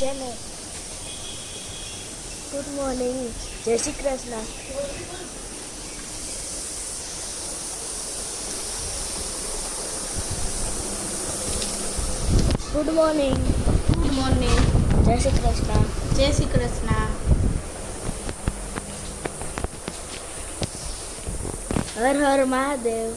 જેને good morning, જય Shri Krishna. Good morning. Good morning. જય શ્રી કૃષ્ણ. જય શ્રી કૃષ્ણ. હર હર મહાદેવ.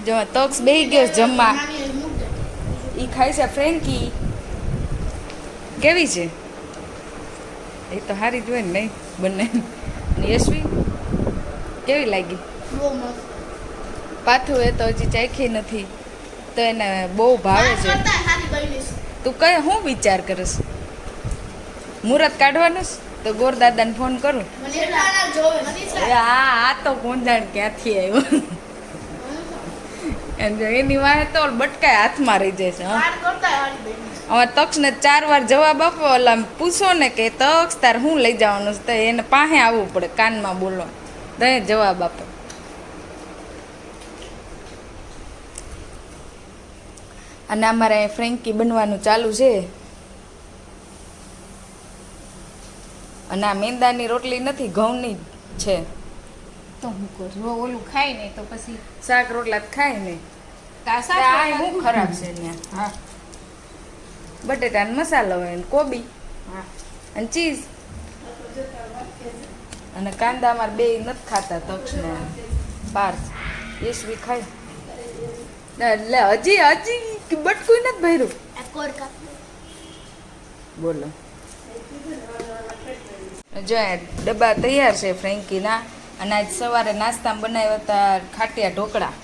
જો તોક્સ બેહી ગયો જમવા. ઈ ખાય છે ફ્રેન્કી. કેવી છે? એ તો સારી જ હોય ને નહીં બંને. યશવી કેવી લાગી? બહુ મસ્ત. પાથું એ તો હજી ચાખી નથી, તો એને બહુ ભાવે છે. તું કઈ હું વિચાર કરીશ? મુહૂર્ત કાઢવાનું છે તો ગોરદાદાને ફોન કરું. આ તો કોણ જાણ ક્યાંથી આવ્યો. એની વાહે તો બટકાય હાથમાં રહી જાય છે. હવે તક્ષને 4 વાર જવાબ આપો, ઓલા પૂછો ને કે તક્ષ તાર હું લઈ જવાનું છે, તો એને પાસે આવવું પડે, કાનમાં બોલો તો જવાબ આપો. અને અમારે ફ્રેન્કી બનવાનું ચાલુ છે. અને આ મેંદાની રોટલી નથી, ઘઉંની જ છે. તો હું કહું જો ઓલું ખાય ને તો પછી શાક રોટલા તો ખાય ને આ શું ખરાબ છે ત્યાં. હા બટેટાનો મસાલો હોય ને કોબી હા અને ચીઝ અને કાંદા અમારે બે નથી ખાતા, તક્ષને પાર્થ યશવી ખાય. એટલે હજી બટકું નથી ભર્યું. બોલો જો ડબ્બા તૈયાર છે ફ્રેન્કીના. અને આજ સવારે નાસ્તામાં બનાવ્યા હતા ખાટિયા ઢોકળા.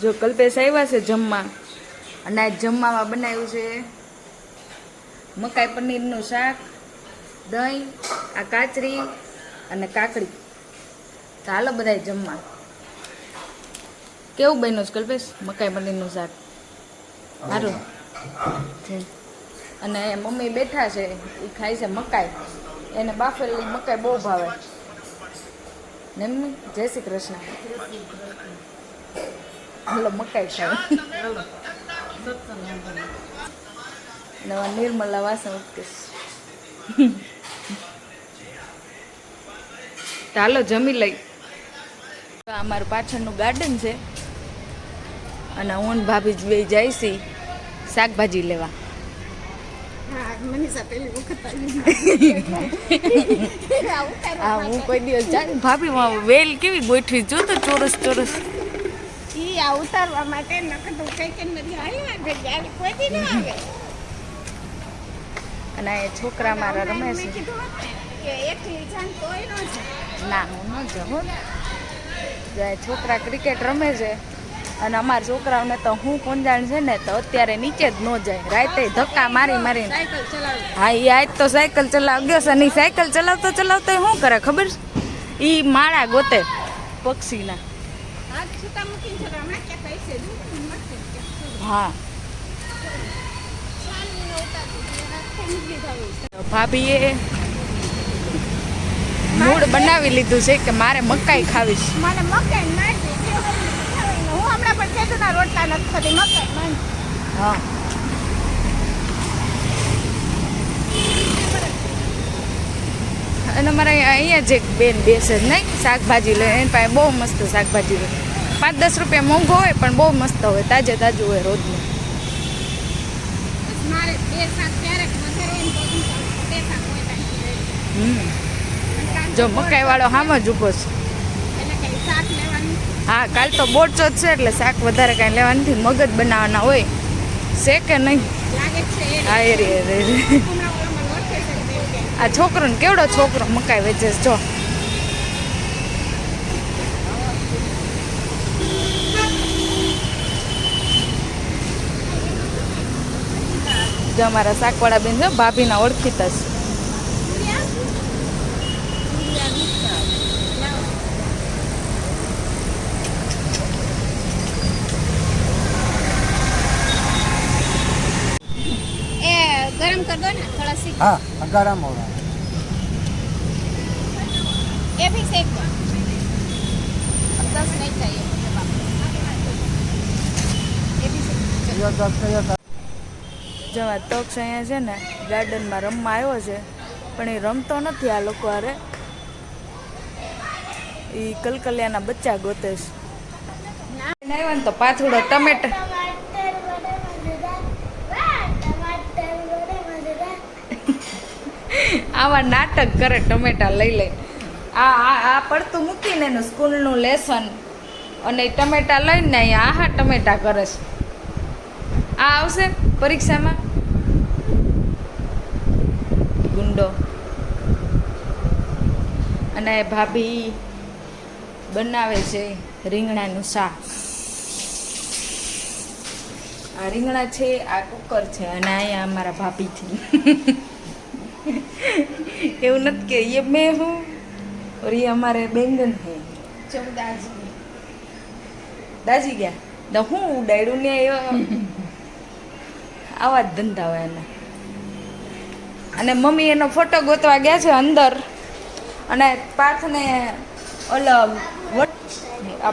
જો કલ્પેશ આવ્યા છે જમવા, અને આજ જમવામાં બનાવ્યું છે મકાઈ પનીરનું શાક, દહીં, આ કાચરી અને કાકડી. તો હાલો બધા જમવા. કેવું બન્યું છે કલ્પેશ મકાઈ પનીરનું શાક? સારું. અને મમ્મી બેઠા છે, એ ખાય છે મકાઈ. એને બાફેલી મકાઈ બહુ ભાવે ને. મમ્મી જય શ્રી કૃષ્ણ. હલો મકાઈ ખાવ. નવા નિર્મલા વાસણ ઉટકેશ. ચાલો જમી લઈ. અમારું પાછળનું ગાર્ડન છે, અને હું ને ભાભી જ બે જાય છે શાકભાજી લેવા. હા હું કોઈ દિવસ જાઉં. ભાભી વેલ કેવી ગોઠવી જો તો ચોરસ ચોરસ. ઉતારવા માટે નકદું કઈ નથી આવ્યા કોઈ દી ન આવે. અને એ છોકરા મારા રમે છે. એકલી જાન કોઈ ન જાય. ના હું ન જાઉં. છોકરા ક્રિકેટ રમે છે, અને અમારા છોકરાઓને તો હું કોંજાણ છે ને, તો અત્યારે નીચે જ ન જાય, રાતે ધક્કા મારી મારી. સાયકલ ચલાવે. હા એ આજ તો સાયકલ ચલાવ ગયો છે, અને સાયકલ ચલાવતો ચલાવતો શું કરે ખબર છે? એ માળા ગોતે પક્ષીના. હાથ છૂટા મૂકીને છે હમણાં ક્યાં પૈસે હા ભાભીએ મૂડ બનાવી લીધું છે કે મારે મકાઈ ખાવી છે. મને મકાઈ માંડી હું હમણાં પણ ખેડૂતના રોટલા નથી ખાતી, મકાઈ માંડી. હા અને મારે અહીંયા જ એક બેન બેસે જ નહીં શાકભાજી લે, એની પાસે બહુ મસ્ત શાકભાજી હોય. 5-10 રૂપિયા મોંઘો હોય પણ બહુ મસ્ત હોય, તાજે તાજું હોય રોજનું. મારે બે શાક ક્યારેક વધારે એમ તો બે શાક હોય જો મકાઈ વાળો હામ જ ઊભો છે. એટલે કઈ શાક લેવાનું. હા કાલ તો બોરચોથ છે એટલે શાક વધારે કાંઈ લેવા નથી, મગજ બનાવવાના હોય છે કે નહીં. લાગે છે હા એ રે આ છોકરોને કેવડો છોકરો મકાઈ વેચે છે જો. જો અમારા શાકવાળા બેન છે, ભાભીના ઓળખીતા છે. गरम कर दो ना थोड़ा सी. हाँ गरम हो रहा है. ये भी सेक दो. 10 नहीं चाहिए मुझे बाप. ये भी सेक. જવા તક્ષ અહીંયા છે ને ગાર્ડનમાં રમવા આવ્યો છે પણ એ રમતો નથી આ લોકો હારે. એ કલકલિયાના બચ્ચા ગોતે છે. આવ્યા ને તો પાથુડો ટમેટા આવા નાટક કરે ટમેટા લઈ લઈ. આ પડતું મૂકીને એનું સ્કૂલનું લેસન અને ટમેટા લઈને અહીંયા આહા ટમેટા કરે છે. આ આવશે પરીક્ષામાં ગુંડો. અને ભાભી બનાવે છે રીંગણાનું શાક. આ રીંગણા છે, આ કુકર છે અને અહીંયા અમારા ભાભી છે. એવું નથી કે ये मैं हूँ और ये हमारे बैंगन है. દાજી ગયા તો હું ઉડાડ્યું ને આવા જ ધંધા હોય એના. અને મમ્મી એનો ફોટો ગોતવા ગયા છે અંદર અને પાર્થને અલગ આ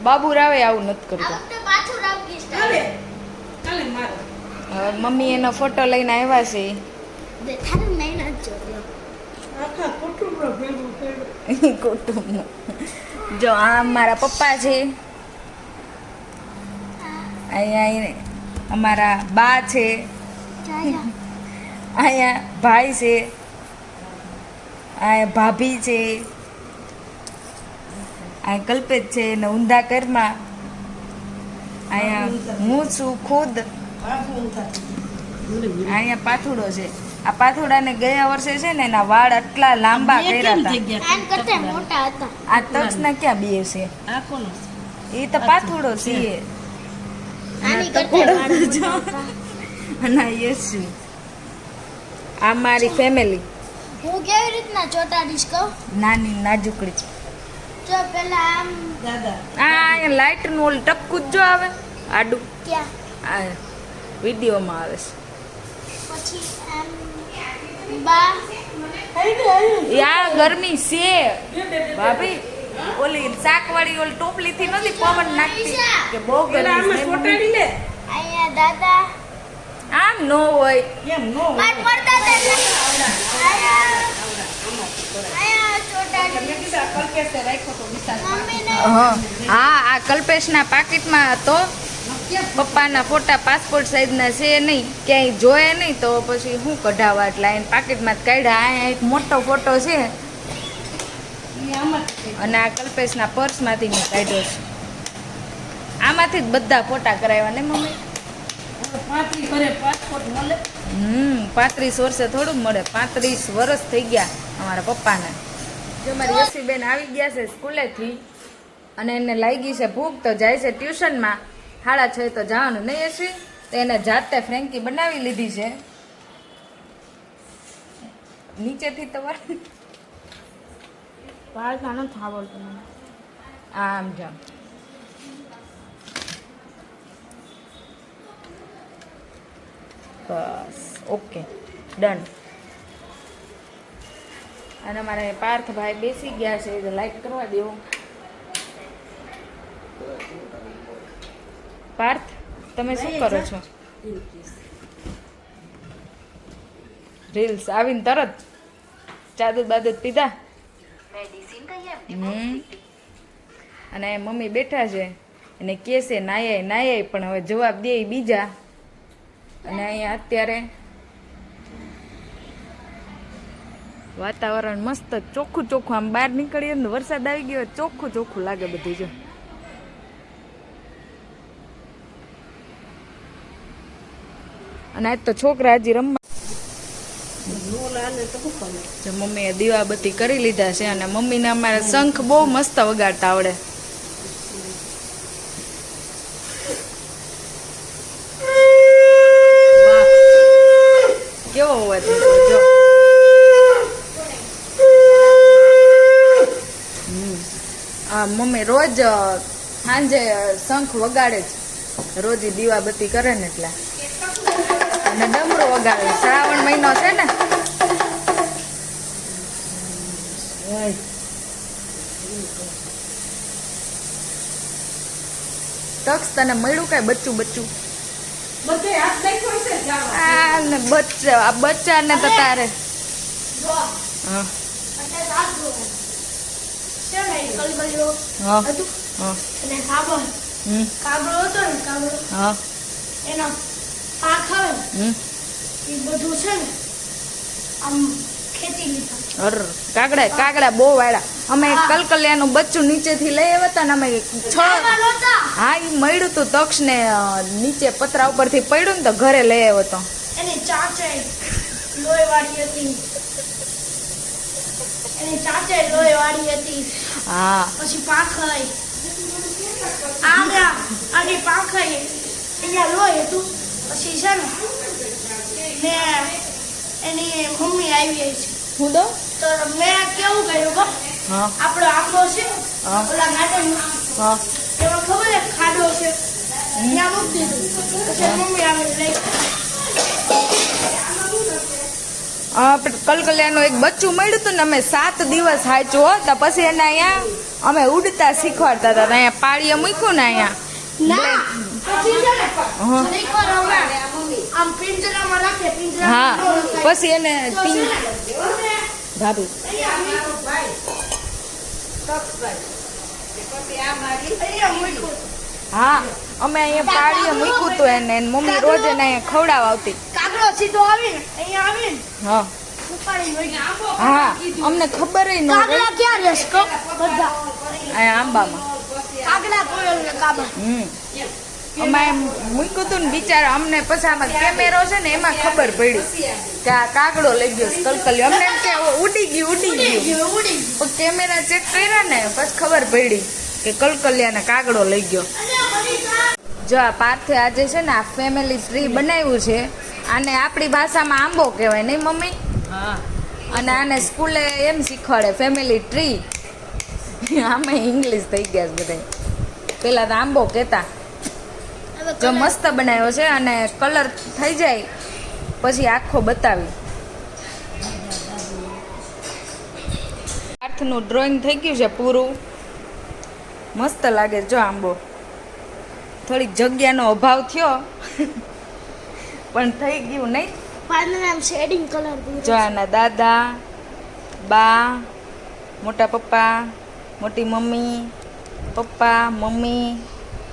બાબુ રાવે આવું નથી કરતો. હવે મમ્મી એનો ફોટો લઈને આવ્યા છે. કુટુંબ જો આ મારા પપ્પા છે, અહીંયા અમારા બા છે, અહીંયા ભાઈ છે, અહીંયા ભાભી છે, અહીંયા કલ્પેશ છે ને ઊંધા ઘરમાં અહીંયા હું છું ખુદ. અહીંયા પાથુડો છે. આ પાથોડાને ગયા વર્ષે છે ને એના વાળ આટલા લાંબા કર્યા હતા. આ તક્ષના ક્યાં બે છે? એ તો પાથોડો છે. અને યશુ આ મારી ફેમિલી. હું કેવી રીતના ચોટાડીશ કહું? નાની નાજુકડી. જો પેલા આમ આ લાઈટ નું ઓલ ટપકું જ જો આવે આડું. ક્યાં? આ વિડીયોમાં આવે છે. પછી આમ બા યા ગરમી છે ભાભી. ઓલી શાક વાળી ઓલી ટોપલી થી નથી પવન નાખતી કે બહુ ગરમી. અહીંયા દાદા આમ નો હોય એમ નો પાટ પડતા હા આ કલ્પેશના પાકીટમાં હતો. પપ્પાના ફોટા પાસપોર્ટ સાઈઝના છે નહીં, ક્યાંય જોયે નહીં તો પછી હું કઢાવવા એટલે એને પાકીટમાં જ કાઢ્યા. અહીંયા એક મોટો ફોટો છે અને આ કલ્પેશના પર્સમાંથી મેં કાઢ્યો છે. આમાંથી જ બધા ફોટા કરાવ્યા ને મમ્મી. 35 વર્ષે થોડું મળે. 35 વર્ષ થઈ ગયા અમારા પપ્પાને. જો મારી યશીબેન આવી ગયા છે સ્કૂલેથી અને એને લાગી છે ભૂખ તો જાય છે ટ્યુશનમાં. 6:30 તો જવાનું નહીં યશી? તો એને જાતે ફ્રેન્કી બનાવી લીધી છે. નીચેથી તો આમ જામ. બસ ઓકે ડન. અને અમારે પાર્થભાઈ બેસી ગયા છે, લાઈટ કરવા દેવો. પાર્થ તમે શું કરો છો? રીલ્સ આવીને તરત ચાદુ બાદુ પીધા. અને મમ્મી બેઠા છે અને કે છે નાય પણ હવે જવાબ દે બીજા. અને અહીંયા અત્યારે વાતાવરણ મસ્ત ચોખ્ખું ચોખ્ખું. આમ બહાર નીકળીએ ને વરસાદ આવી ગયો ચોખ્ખું ચોખ્ખું લાગે બધું. જો અને આજ તો છોકરા હજી રમવા. મમ્મીએ દીવાબત્તી કરી લીધા છે અને મમ્મીને અમારે શંખ બહુ મસ્ત વગાડતા આવડે. કેવો અવાજ જો. મમ્મી રોજ સાંજે શંખ વગાડે છે. રોજ દીવાબત્તી કરે ને એટલે. અને ડમરો વગાડે. શ્રાવણ મહિનો છે ને. તક્ષ તને મળ્યું કાંઈ બચ્ચું બચ્ચું બધે હાથ નાખ્યો છે જાવા આ ને બચ્ચા ને તો તારે જો હા એટલે રાત જો છે ને કલકલિયો હા હતું હા અને કાબરો હતો ને કાબરો હા એનો પાંખ આવે ને, એ બધું છે ને આમ ખેંચી લીધા. કાગડા બહુ વાળા અમે કલકલિયાનું બચ્ચું નીચેથી લઈ આવ્યા હતા ને અમે કાબરા નહોતા. હા એ મળ્યું તું તક્ષ ને નીચે પતરા ઉપરથી પડ્યું ને તો ઘરે લઈ આવ્યો તો એની ચાચે લોહી વાળી હતી. એની ચાચે લોહી વાળી હતી. હા પછી પાંખાઈ આની પાંખાઈ અહીંયા લોહી હતું. પછી છે ને એની મમ્મી આવી છે હું દો તો મેં કેવું કર્યું ખબર? હા આપણો આંબો છે હા. ઓલા ગાર્ડનમાં હા એમાં ખબર છે ખાડો છે ત્યાં મૂકી દીધું. પછી મમ્મી આવી લઈ કલકલિયાનું એક બચ્ચું મળ્યું હતું ને અમે 7 દિવસ હાચ્યું હો તો પછી એને અહીંયા અમે ઉડતા શીખવાડતા હતા તો અહીંયા પાળીએ મૂક્યું ને અહીંયા ના પછી છે ને હા. ઘડીક વાર અમે આમ પિંજરામાં રાખે હા પિંજરામાં પછી એને તો છે ને ભાભી અહીંયા મૂક્યું. હા અમે અહીંયા પાળીએ મૂક્યું હતું એને એની મમ્મી રોજ એને અહીંયા ખવડાવવા આવતી કાગડો સીધો આવીને અહીંયા આવીને હા ઉપાડી લઈ ગયો. હા અમને ખબર ન કાગડા ક્યાં રહેશે કહો? બધા અહીંયા આંબામાં કાગડા કોયલ ને કાબર અમે એમ મૂક્યું હતું ને બિચારા અમને પછી આમાં કેમેરો છે ને એમાં ખબર પડી કે આ કાગડો લઈ ગયો છે કલકલિયો અમને એમ કે ઉડી ગયું પણ કેમેરા ચેક કર્યા ને પછી ખબર પડી કે કલકલિયાને કાગડો લઈ ગયો જો આ પાર્થે આજે છે ને આ ફેમિલી ટ્રી બનાવ્યું છે આને આપણી ભાષામાં આંબો કહેવાય નહીં મમ્મી હા અને આને સ્કૂલે એમ શીખવાડે ફેમિલી ટ્રી આમે ઇંગ્લિશ થઈ ગયા છે બધા પેલા તો આંબો કહેતા જો મસ્ત બનાવ્યો છે અને કલર થઈ જાય પછી આખો બતાવી પાર્થનું ડ્રોઈંગ થઈ ગયું છે પૂરું મસ્ત લાગે જો આંબો થોડીક જગ્યાનો અભાવ થયો પણ થઈ ગયું નહીં પાનનામ શેડિંગ કલર જો આના દાદા બા મોટા પપ્પા મોટી મમ્મી પપ્પા મમ્મી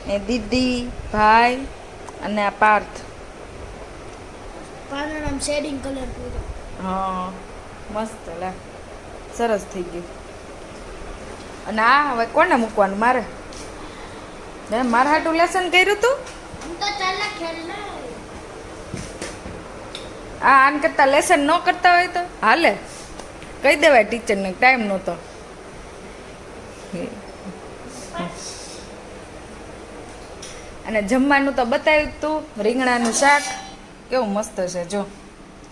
ને દીદી ભાઈ અને આ પાર્થ પાનનામ શેડિંગ કલર પૂરો. હા મસ્ત લા સરસ થઈ ગયું અને આ હવે કોને મૂકવાનું મારે મારા હાટું લેસન કર્યું તું હું તો ચાલે ખેલ ને આન કરતા લેસન ન કરતા હોય તો હાલે કહી દેવાય ટીચરને ટાઈમ નહોતો અને જમવાનું તો બતાવ્યું તું રીંગણાનું શાક કેવું મસ્ત છે જો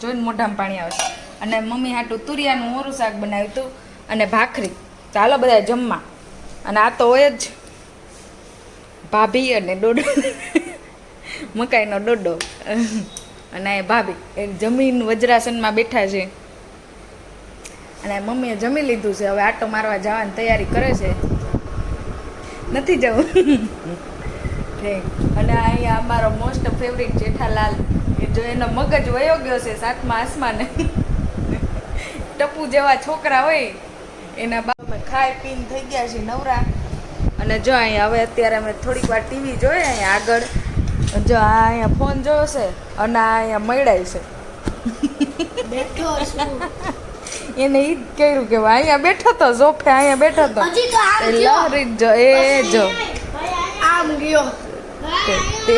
જોઈને મોઢામાં પાણી આવે છે અને મમ્મી હાટું તુરિયાનું મોરું શાક બનાવ્યું હતું અને ભાખરી ચાલો બધા જમવા અને આ તો હોય જ ભાભી અને ડોડો મકાઈનો ડોડો અને એ ભાભી એ જમીન વજ્રાસનમાં બેઠા છે અને મમ્મીએ જમી લીધું છે હવે આટો મારવા જવાની તૈયારી કરે છે નથી જવું અને અહીંયા અમારો મોસ્ટ ફેવરિટ જેઠાલાલ કે જો એનો મગજ વયો ગયો છે 7મા આસમાને ટપુ જેવા છોકરા હોય એના બાપા ખાઈ પીને થઈ ગયા છે નવરા અને જો અહીંયા હવે અત્યારે અમે થોડીક વાર ટીવી જોઈએ અહીંયા આગળ જો આ અહીંયા ફોન જોયો છે અને આ અહીંયા મળાય છે બેઠો છું. એને ઈ જ કર્યું કે અહીંયા બેઠો તો સોફે અહીંયા બેઠો તો હજી તો આમ એ ગયો. લહરી જ જો એ જો આમ ગયો તે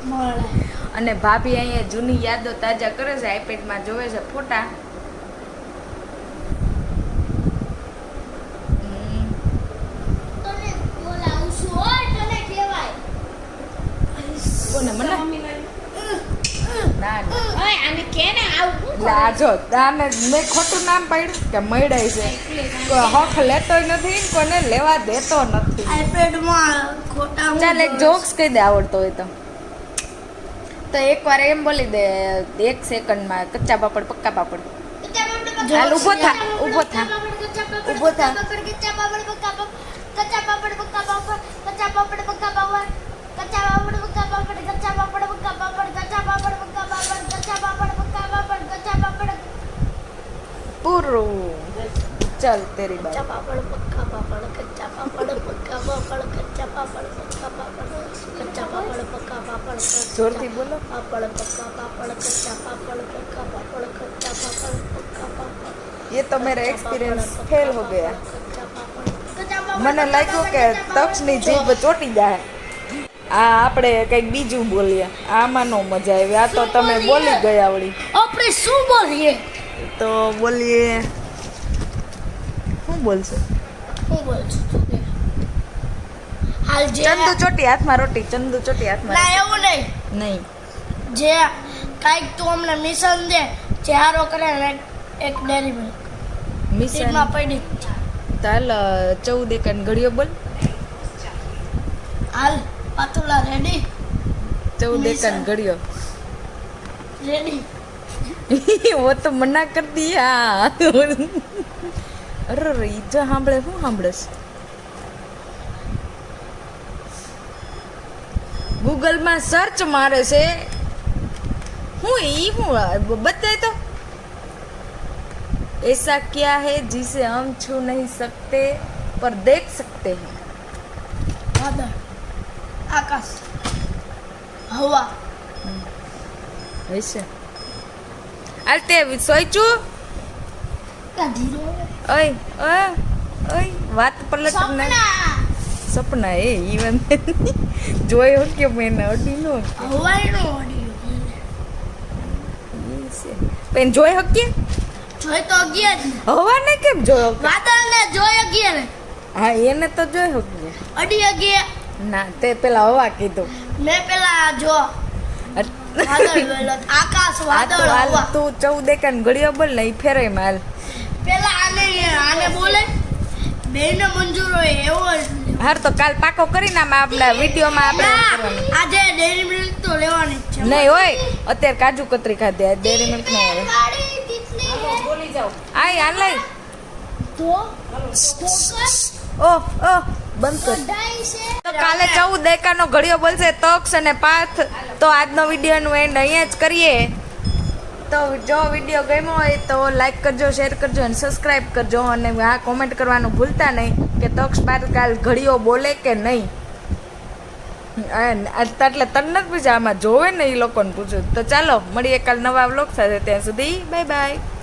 મળે. અને ભાભી અહીંયા જૂની યાદો તાજા કરે છે આઈપેડમાં જોવે છે ફોટા તને બોલાવું છું હોય તને કહેવાય. કોને મને ના ના ઓય આને કે ને આવું એટલે આ જો આને મેં ખોટું નામ પાડ્યું કે મળાય છે કોઈ હક લેતોય નથી કોને લેવા દેતો નથી આઈપેડ માં ખોટા ચાલ એક જોક્સ કહી દે આવડતો હોય તો એકવાર એમ બોલી દે 1 સેકન્ડમાં કચ્ચા પાપડ પક્કા પાપડ હાલ ઊભો થા ઊભો થા ઊભો થા કચ્ચા પાપડ પક્કા પાપડ કચ્ચા પાપડ પક્કા પાપડ કચ્ચા પાપડ પક્કા પાપડ કચ્ચા પાપડ પક્કા પાપડ કચ્ચા પાપડ પક્કા પાપડ કચ્ચા પાપડ પક્કા પાપડ કચ્ચા પાપડ પૂરું ચાલ તેરી બાત કચ્ચા પાપડ પક્કા પાપડ કચ્ચા પાપડ પક્કા પાપડ કચ્ચા પાપડ પક્કા પાપડ કચ્ચા પાપડ પક્કા પાપડ જોરથી બોલો પાપડ પક્કા પાપડ કચ્ચા પાપડ પક્કા પાપડ કચ્ચા પાપડ પક્કા પાપડ ये तो मेरा एक्सपीरियंस फेल हो गया મને લાગ્યું કે તક્ષની જીભ ચોટી જાય આ આપણે કંઈક બીજું બોલીએ આમાં નો મજા આવી આ તો તમે બોલી ગયા વળી આપણે શું બોલીએ તો બોલીએ શું બોલશે હું બોલું છું હાલ જે ચંદુ ચોટી હાથમાં રોટી ચંદુ ચોટી હાથમાં ના એવું નહીં નહીં જે કાંઈક તું અમને મિશન દે જે હારો કરે ને એક ડેરી મિલ્ક મિશન સીટમાં પડી તાલ 14 એકન ઘડિયો બોલ હાલ પાતુલા રેડી 14 એકન ઘડિયો રેડી वो तो मना कर दिया अरे रे जो સાંભળે હું સાંભળેશ ગૂગલ માં સર્ચ મારે છે હું बताए तो ऐसा क्या है जिसे हम छू नहीं सकते पर देख सकते हैं વાદળ આકાશ હવા ऐसे आलते सोचू ધીરો ओय ओय ओय વાત પલટ ના સપના એ ઈવન જોયો કે મેં અડી નો હવાઈનો ઓડિયો પેન જોઈ હકીએ જોઈ તો ગયા જ ને હવા ને કેમ જોયો વાદળને જોઈ ગયા ને હા એને તો જોઈ હકીએ અડી ગયા ના તે પેલા હવા કીધું મેં પેલા જો વાદળ બોલ્યો આકાશ વાદળ હવા તું 14 એકન ઘડિયો બોલ ને ઈ ફેરે માલ પેલા આને બોલે બેને મંજૂર હોય એવો જ હાર તો કાલ પાકો કરીને આપણે વિડિયોમાં આપણે કરવાનું આજે ડેરી મિલ્ક તો લેવાની જ છે નહીં હોય અત્યારે કાજુ કતરી ખાધી આ ડેરી મિલ્ક નો આવે બોલી જાઓ આય હાલ લઈ તો ફોકસ ઓહ ઓહ બંધ કર ડાઈ છે તો કાલે 14 એકાનો ઘડિયો બોલશે તક્ષ અને પાર્થ તો આજનો વિડીયોનો એન્ડ અહીંયા જ કરીએ તો જો વિડીયો ગમ્યો હોય તો લાઈક કરજો શેર કરજો અને સબસ્ક્રાઇબ કરજો અને આ કોમેન્ટ કરવાનું ભૂલતા નહીં કે તક્ષ પાર્થ કાલ ઘડિયો બોલે કે નહીં એટલે તને જ પૂછે આમાં જોવે ને એ લોકોને પૂછ્યું તો ચાલો મળીએ કાલ નવા વ્લોગ સાથે ત્યાં સુધી બાય બાય